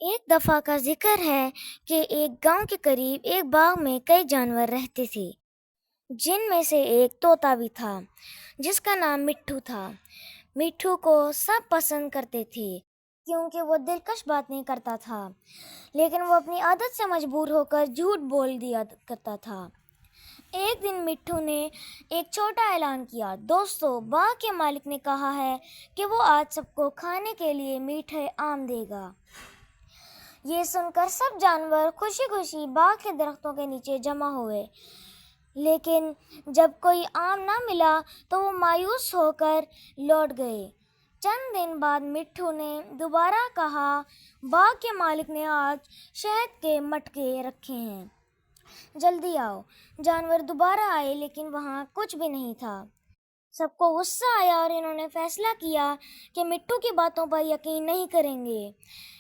ایک دفعہ کا ذکر ہے کہ ایک گاؤں کے قریب ایک باغ میں کئی جانور رہتے تھے، جن میں سے ایک طوطا بھی تھا جس کا نام مٹھو تھا۔ مٹھو کو سب پسند کرتے تھے کیونکہ وہ دلکش باتیں کرتا تھا، لیکن وہ اپنی عادت سے مجبور ہو کر جھوٹ بول دیا کرتا تھا۔ ایک دن مٹھو نے ایک چھوٹا اعلان کیا، دوستو، باغ کے مالک نے کہا ہے کہ وہ آج سب کو کھانے کے لیے میٹھے آم دے گا۔ یہ سن کر سب جانور خوشی خوشی باغ کے درختوں کے نیچے جمع ہوئے، لیکن جب کوئی آم نہ ملا تو وہ مایوس ہو کر لوٹ گئے۔ چند دن بعد مٹھو نے دوبارہ کہا، باغ کے مالک نے آج شہد کے مٹکے رکھے ہیں، جلدی آؤ۔ جانور دوبارہ آئے لیکن وہاں کچھ بھی نہیں تھا۔ سب کو غصہ آیا اور انہوں نے فیصلہ کیا کہ مٹھو کی باتوں پر یقین نہیں کریں گے۔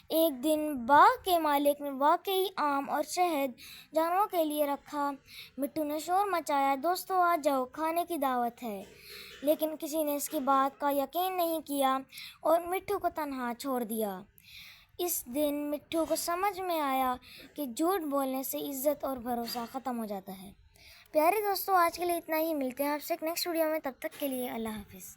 ایک دن باغ کے مالک نے واقعی آم اور شہد جانوروں کے لیے رکھا۔ مٹھو نے شور مچایا، دوستو آ جاؤ، کھانے کی دعوت ہے۔ لیکن کسی نے اس کی بات کا یقین نہیں کیا اور مٹھو کو تنہا چھوڑ دیا۔ اس دن مٹھو کو سمجھ میں آیا کہ جھوٹ بولنے سے عزت اور بھروسہ ختم ہو جاتا ہے۔ پیارے دوستو، آج کے لیے اتنا ہی، ملتے ہیں آپ سے ایک نیکسٹ ویڈیو میں، تب تک کے لیے اللہ حافظ۔